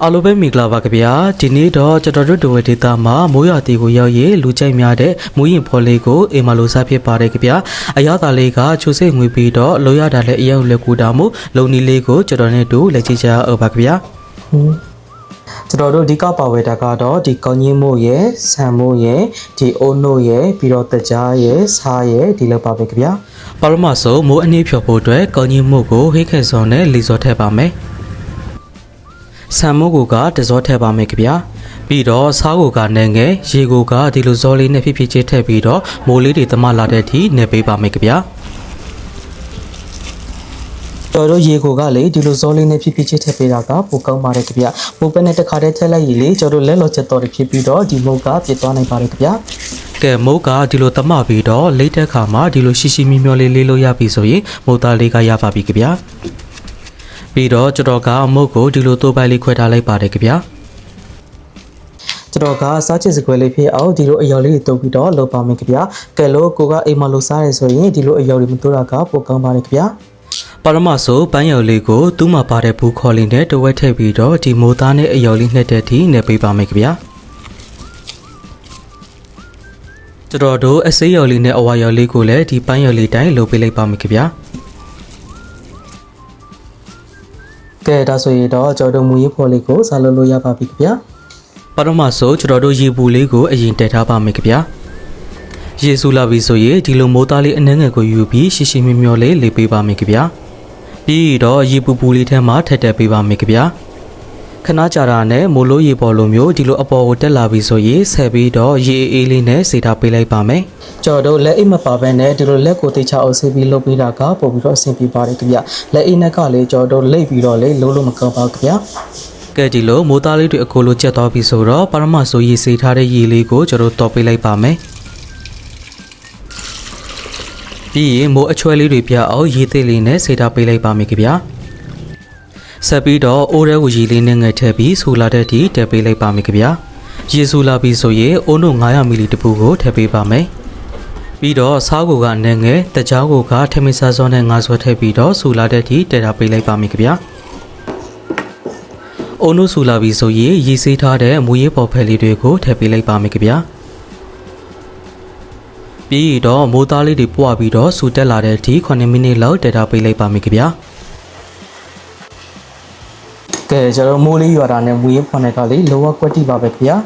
အားလုံးပဲမင်္ဂလာပါခင်ဗျာဒီနေ့တော့ကျွန်တော်တို့ဒဝဒေတာမှာမိုးရွာတီကိုရောက်ရေးလူကြိုက်များတဲ့မိုးရင်ဖော်လေးကိုအိမ်မှာလိုစားဖြစ်ပါတယ်ခင်ဗျာအရသာလေးကချိုးစိတ်ငွေပြီးတော့လိုရတာလည်းအရောက်လက်ကူတာမို့လုံနီလေးကိုကျွန်တော်နဲ့တူလက်ချိချအောင်ပါခင်ဗျာကျွန်တော်တို့ဒီကပါဝဲတာကတော့ဒီကောင်းကြီးမို့ရဲ့ဆန်မို့ရဲ့ဒီအိုးနို့ရဲ့ပြီးတော့တကြားရဲ့စားရဲ့ဒီလောက်ပါပဲခင်ဗျာပရမဆိုမိုးအနည်းဖြော်ဖို့အတွက်ကောင်းကြီးမို့ကိုဟိတ်ခဲစော်နဲ့လီစော်ထည့်ပါမယ်ဆမ်မိုးကိုကတစောထည့်ပါမယ်ခင်ဗျာပြီးတော့စားကိုကနဲ့ငယ်ရေကိုကဒီလိုဇော်လေးနဲ့ဖြည်းဖြည်းချင်းထည့်ပြီးတော့မိုးလေးတွေသမလာတဲ့အထိနေပေးပါမယ်ခင်ဗျာတော်တို့ရေကိုကလေဒီလိုဇော်လေးနဲ့ဖြည်းဖြည်းချင်းထည့်ပေးတာကပိုကောင်းပါတယ်ခင်ဗျာမိုးပဲနဲ့တစ်ခါတည်းထည့်လိုက်ရင်လေကျွန်တော်တို့လက်လော်ချက်တော်တွေဖြစ်ပြီးတော့ဒီမုတ်ကပြစ်သွားနိုင်ပါတယ်ခင်ဗျာကဲမုတ်ကဒီလိုသမပြီးတော့လိတ်တဲ့ခါမှာဒီလိုရှိရှိမြမျောလေးလေးလို့ရပြီဆိုရင်မုတ်သားလေးကရပါပြီခင်ဗျာပြီးတော့ကျွန်တော်ကအမုတ်ကိုဒီလိုတိုးပိုက်လေးခွဲထားလိုက်ပါတယ်ခင်ဗျာကျွန်တော်ကစားချစ်စကွဲလေးဖြစ်အောင်ဒီလိုအယောက်လေးတွေတုပ်ပြီးတော့လုပ်ပါမယ်ခင်ဗျာကဲလို့ကိုကအိမ်မှာလို့စားရဆိုရင်ဒီလိုအယောက်တွေမတိုးတာကပိုကောင်းပါတယ်ခင်ဗျာပရမဆိုပန်းယောက်လေးကိုသူ့မှာပါတဲ့ဘူးခေါ်လေးနဲ့တဝက်ထည့်ပြီးတော့ဒီမိုးသားနဲ့အယောက်လေးနှက်တဲ့အထိနှက်ပေးပါမယ်ခင်ဗျာကျွန်တော်တို့အစိမ်းယောက်လေးနဲ့အဝါယောက်လေးကိုလည်းဒီပန်းယောက်လေးတိုင်းလုပ်ပေးလိုက်ပါမယ်ခင်ဗျာကဲဒါဆိုရင်တော့ကျွန်တော်တို့မူရေးဖော်လေးကိုစားလို့ရပါပြီခင်ဗျာပထမဆုံးကျွန်တော်တို့ရေပူလေးကိုအရင်တက်ထားပါမယ်ခင်ဗျာရေစူလာပြီဆိုရင်ဒီလိုမိုးသားလေးအနှဲငယ်ကိုယူပြီးရှည်ရှည်မျောလေးပေးပါမယ်ခင်ဗျာပြီးတော့ရေပူပူလေးထဲမှာထည့်တက်ပေးပါမယ်ခင်ဗျာခဏကြာတာနဲ့မိုးလို့ရေပေါ်လိုမျိုးဒီလိုအပေါ်ကိုတက်လာပြီဆိုရင်ဆက်ပြီးတော့ရေအေးလေးနဲ့စေထားပေးလိုက်ပါမယ်ကျွန်တော်တို့လက်အိတ်မပါဘဲနဲ့ဒီလိုလက်ကိုတိတ်ချအောင်ဆေးပြီးလုပ်ပေးတာကပို့ပြီးတော့အဆင်ပြေပါတယ်ခင်ဗျလက်အိတ်နဲ့ကလည်းကျွန်တော်တို့လိတ်ပြီးတော့လေလုံးလုံးမကောင်းပါဘူးခင်ဗျကဲဒီလိုမိုးသားလေးတွေအကိုလိုကျက်သွားပြီဆိုတော့ပရမဆိုရေစေးထားတဲ့ရေလေးကိုကျွန်တော်တော်ပေးလိုက်ပါမယ်ပြီးရင်မိုးအချွဲလေးတွေပြအောင်ရေသေးလေးနဲ့စေးထားပေးလိုက်ပါမယ်ခင်ဗျဆက်ပြီးတော့အိုးရဲကိုရေလေးနဲ့ငယ်ထည့်ပြီးဆူလာတဲ့အထိထည့်ပေးလိုက်ပါမယ်ခင်ဗျရေဆူလာပြီဆိုရင်အိုးနို့900မီလီတပူကိုထည့်ပေးပါမယ်ပြီးတော့စားကိုကနဲ့ငယ်တကြားကိုကထမင်းစားစောနဲ့ငါးဆွဲထည့်ပြီးတော့ဆူလာတဲ့အထိတည်ထားပေးလိုက်ပါမယ်ခင်ဗျအိုးနို့ဆူလာပြီဆိုရင်ရေစေးထားတဲ့မူရေးပေါ်ဖက်လေးတွေကိုထည့်ပေးလိုက်ပါမယ်ခင်ဗျပြီးတော့မိုးသားလေးတွေပွားပြီးတော့ဆူတက်လာတဲ့အထိ9မိနစ်လောက်တည်ထားပေးလိုက်ပါမယ်ခင်ဗျကဲကျွန်တော်မိုးလေးရွာတာနဲ့မူရေးဖွန်တဲ့ကလေးလောကကွက်တိပါပဲခင်ဗျာ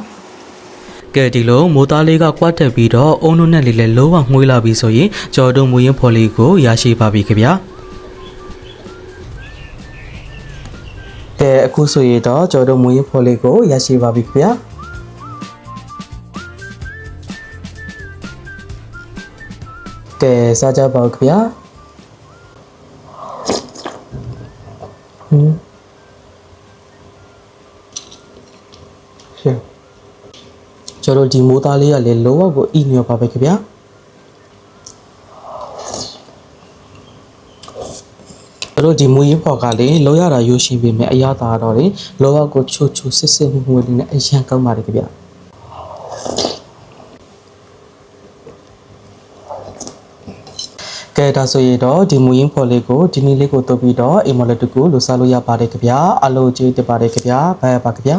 ကဲဒီလိုမိုးသားလေးကကွက်တက်ပြီးတော့အုံနုနဲ့လေးလည်းလောကငွေးလာပြီဆိုရင်ကျွန်တော်တို့မူရင်ဖော်လေးကိုရရှိပါပြီခင်ဗျာကဲအခုဆိုရင်တော့ကျွန်တော်တို့မူရင်ဖော်လေးကိုရရှိပါပြီခင်ဗျာကဲစားကြပါဦးခင်ဗျာကျွန်တော်ဒီမိုးသားလေးကလည်းလောကကိုအီညောပါပဲခင်ဗျာကျွန်တော်ဒီမူရေးဖော်ကလည်းလောရတာရိုးရှိပေမဲ့အရသာတော့လေလောကကိုချိုချိုစစ်စစ်မှုလေးနဲ့အရန်ကောင်းပါတယ်ခင်ဗျာကဲဒါဆိုရင်တော့ဒီမူရင်းဖော်လေးကိုဒီနေ့လေးကိုတုပ်ပြီးတော့အိမ်မလက်တကူလို့စားလို့ရပါတယ်ခင်ဗျာအလိုကျေးတက်ပါတယ်ခင်ဗျာဘိုင်ပါခင်ဗျာ